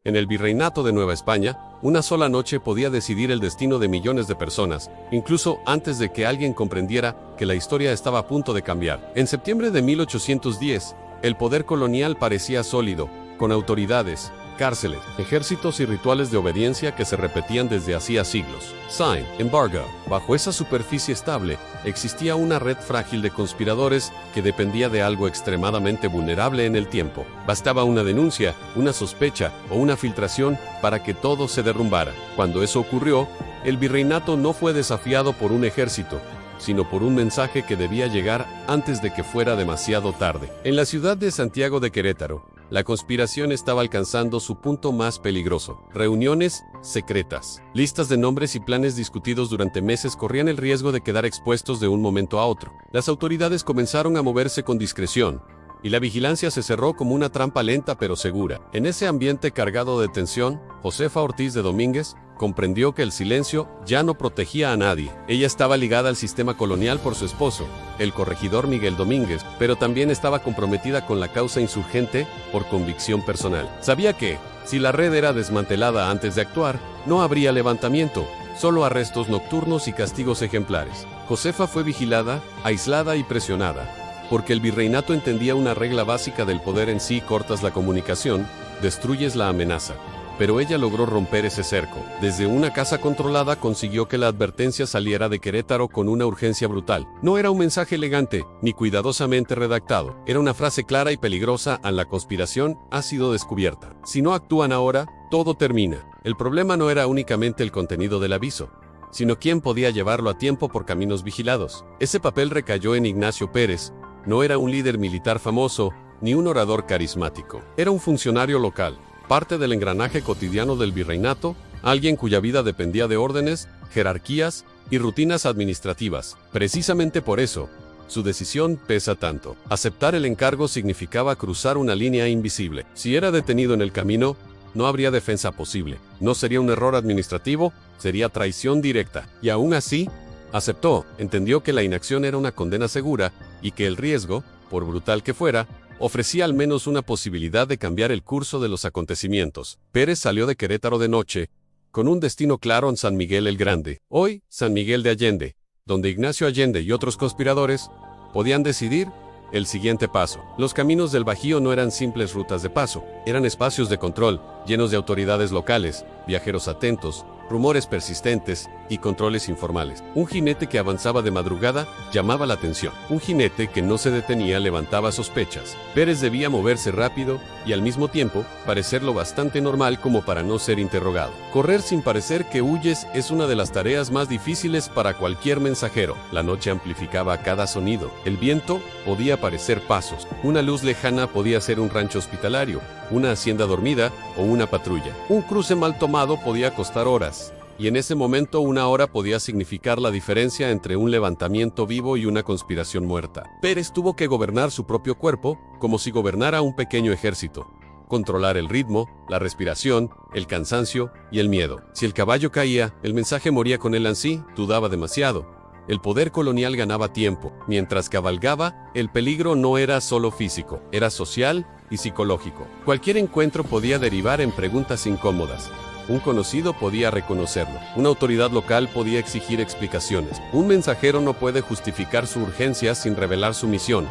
En el Virreinato de Nueva España, una sola noche podía decidir el destino de millones de personas, incluso antes de que alguien comprendiera que la historia estaba a punto de cambiar. En septiembre de 1810, el poder colonial parecía sólido, con autoridades, cárceles, ejércitos y rituales de obediencia que se repetían desde hacía siglos. Sin embargo, bajo esa superficie estable, existía una red frágil de conspiradores que dependía de algo extremadamente vulnerable en el tiempo. Bastaba una denuncia, una sospecha o una filtración para que todo se derrumbara. Cuando eso ocurrió, el virreinato no fue desafiado por un ejército, sino por un mensaje que debía llegar antes de que fuera demasiado tarde. En la ciudad de Santiago de Querétaro, la conspiración estaba alcanzando su punto más peligroso. Reuniones secretas, listas de nombres y planes discutidos durante meses corrían el riesgo de quedar expuestos de un momento a otro. Las autoridades comenzaron a moverse con discreción, y la vigilancia se cerró como una trampa lenta pero segura. En ese ambiente cargado de tensión, Josefa Ortiz de Domínguez comprendió que el silencio ya no protegía a nadie. Ella estaba ligada al sistema colonial por su esposo, el corregidor Miguel Domínguez, pero también estaba comprometida con la causa insurgente por convicción personal. Sabía que, si la red era desmantelada antes de actuar, no habría levantamiento, solo arrestos nocturnos y castigos ejemplares. Josefa fue vigilada, aislada y presionada, porque el virreinato entendía una regla básica del poder en sí: cortas la comunicación, destruyes la amenaza. Pero ella logró romper ese cerco. Desde una casa controlada consiguió que la advertencia saliera de Querétaro con una urgencia brutal. No era un mensaje elegante, ni cuidadosamente redactado. Era una frase clara y peligrosa: la conspiración ha sido descubierta. Si no actúan ahora, todo termina. El problema no era únicamente el contenido del aviso, sino quién podía llevarlo a tiempo por caminos vigilados. Ese papel recayó en Ignacio Pérez. No era un líder militar famoso, ni un orador carismático. Era un funcionario local, parte del engranaje cotidiano del virreinato, alguien cuya vida dependía de órdenes, jerarquías y rutinas administrativas. Precisamente por eso, su decisión pesa tanto. Aceptar el encargo significaba cruzar una línea invisible. Si era detenido en el camino, no habría defensa posible. No sería un error administrativo, sería traición directa. Y aún así, aceptó. Entendió que la inacción era una condena segura y que el riesgo, por brutal que fuera, ofrecía al menos una posibilidad de cambiar el curso de los acontecimientos. Pérez salió de Querétaro de noche, con un destino claro en San Miguel el Grande, hoy San Miguel de Allende, donde Ignacio Allende y otros conspiradores podían decidir el siguiente paso. Los caminos del Bajío no eran simples rutas de paso, eran espacios de control, llenos de autoridades locales, viajeros atentos, rumores persistentes y controles informales. Un jinete que avanzaba de madrugada llamaba la atención. Un jinete que no se detenía levantaba sospechas. Pérez debía moverse rápido y al mismo tiempo parecer lo bastante normal como para no ser interrogado. Correr sin parecer que huyes es una de las tareas más difíciles para cualquier mensajero. La noche amplificaba cada sonido. El viento podía parecer pasos. Una luz lejana podía ser un rancho hospitalario, una hacienda dormida o una patrulla. Un cruce mal tomado podía costar horas, y en ese momento una hora podía significar la diferencia entre un levantamiento vivo y una conspiración muerta. Pérez tuvo que gobernar su propio cuerpo como si gobernara un pequeño ejército. Controlar el ritmo, la respiración, el cansancio y el miedo. Si el caballo caía, el mensaje moría con él en sí, dudaba demasiado. El poder colonial ganaba tiempo. Mientras cabalgaba, el peligro no era solo físico, era social y psicológico. Cualquier encuentro podía derivar en preguntas incómodas. Un conocido podía reconocerlo. Una autoridad local podía exigir explicaciones. Un mensajero no puede justificar su urgencia sin revelar su misión.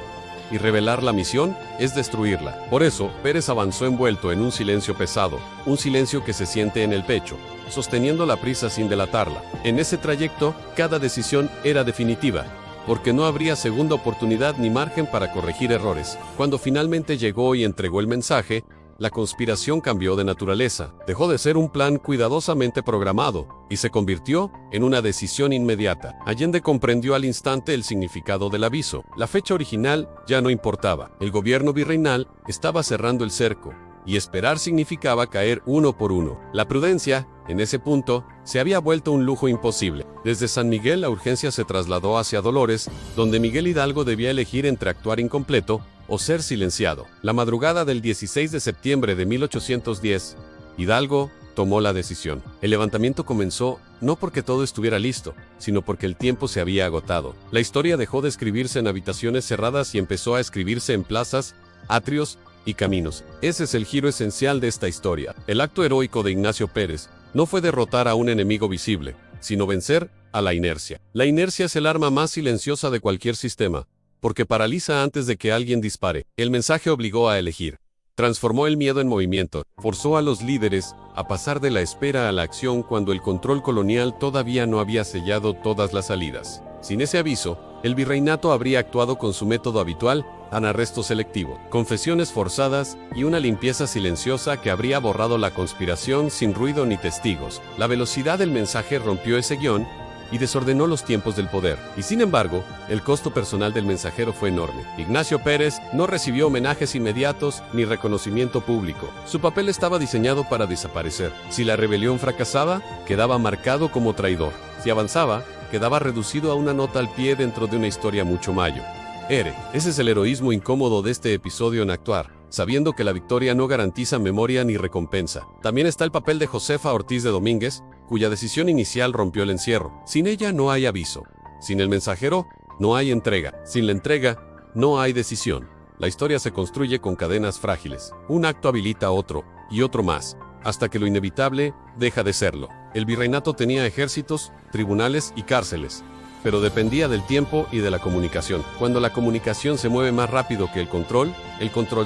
Y revelar la misión es destruirla. Por eso, Pérez avanzó envuelto en un silencio pesado, un silencio que se siente en el pecho, sosteniendo la prisa sin delatarla. En ese trayecto, cada decisión era definitiva, porque no habría segunda oportunidad ni margen para corregir errores. Cuando finalmente llegó y entregó el mensaje, la conspiración cambió de naturaleza. Dejó de ser un plan cuidadosamente programado y se convirtió en una decisión inmediata. Allende comprendió al instante el significado del aviso. La fecha original ya no importaba. El gobierno virreinal estaba cerrando el cerco, y esperar significaba caer uno por uno. La prudencia, en ese punto, se había vuelto un lujo imposible. Desde San Miguel la urgencia se trasladó hacia Dolores, donde Miguel Hidalgo debía elegir entre actuar incompleto o ser silenciado. La madrugada del 16 de septiembre de 1810, Hidalgo tomó la decisión. El levantamiento comenzó no porque todo estuviera listo, sino porque el tiempo se había agotado. La historia dejó de escribirse en habitaciones cerradas y empezó a escribirse en plazas, atrios y caminos. Ese es el giro esencial de esta historia. El acto heroico de Ignacio Pérez no fue derrotar a un enemigo visible, sino vencer a la inercia. La inercia es el arma más silenciosa de cualquier sistema, porque paraliza antes de que alguien dispare. El mensaje obligó a elegir. Transformó el miedo en movimiento, forzó a los líderes a pasar de la espera a la acción cuando el control colonial todavía no había sellado todas las salidas. Sin ese aviso, el virreinato habría actuado con su método habitual, un arresto selectivo, confesiones forzadas y una limpieza silenciosa que habría borrado la conspiración sin ruido ni testigos. La velocidad del mensaje rompió ese guión y desordenó los tiempos del poder. Y sin embargo, el costo personal del mensajero fue enorme. Ignacio Pérez no recibió homenajes inmediatos ni reconocimiento público. Su papel estaba diseñado para desaparecer. Si la rebelión fracasaba, quedaba marcado como traidor. Si avanzaba, quedaba reducido a una nota al pie dentro de una historia mucho mayor. Ese es el heroísmo incómodo de este episodio en actuar, sabiendo que la victoria no garantiza memoria ni recompensa. También está el papel de Josefa Ortiz de Domínguez, cuya decisión inicial rompió el encierro. Sin ella no hay aviso. Sin el mensajero, no hay entrega. Sin la entrega, no hay decisión. La historia se construye con cadenas frágiles. Un acto habilita a otro, y otro más, hasta que lo inevitable deja de serlo. El virreinato tenía ejércitos, tribunales y cárceles, pero dependía del tiempo y de la comunicación. Cuando la comunicación se mueve más rápido que el control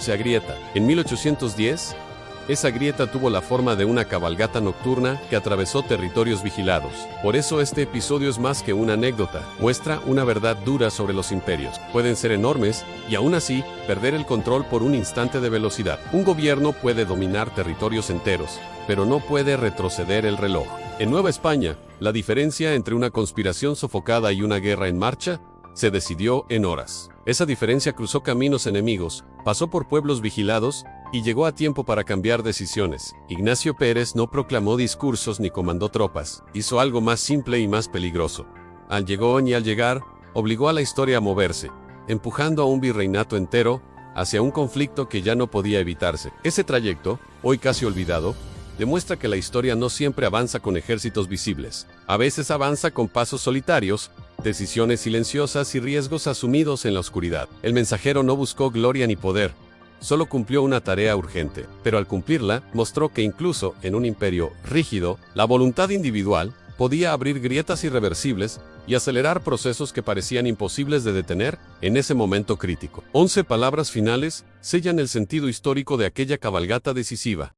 se agrieta. En 1810, esa grieta tuvo la forma de una cabalgata nocturna que atravesó territorios vigilados. Por eso este episodio es más que una anécdota, muestra una verdad dura sobre los imperios. Pueden ser enormes y aún así perder el control por un instante de velocidad. Un gobierno puede dominar territorios enteros, pero no puede retroceder el reloj. En Nueva España, la diferencia entre una conspiración sofocada y una guerra en marcha se decidió en horas. Esa diferencia cruzó caminos enemigos, pasó por pueblos vigilados y llegó a tiempo para cambiar decisiones. Ignacio Pérez no proclamó discursos ni comandó tropas, hizo algo más simple y más peligroso. Al llegar, obligó a la historia a moverse, empujando a un virreinato entero hacia un conflicto que ya no podía evitarse. Ese trayecto, hoy casi olvidado, demuestra que la historia no siempre avanza con ejércitos visibles. A veces avanza con pasos solitarios, decisiones silenciosas y riesgos asumidos en la oscuridad. El mensajero no buscó gloria ni poder, solo cumplió una tarea urgente, pero al cumplirla, mostró que incluso en un imperio rígido, la voluntad individual podía abrir grietas irreversibles y acelerar procesos que parecían imposibles de detener en ese momento crítico. 11 palabras finales sellan el sentido histórico de aquella cabalgata decisiva.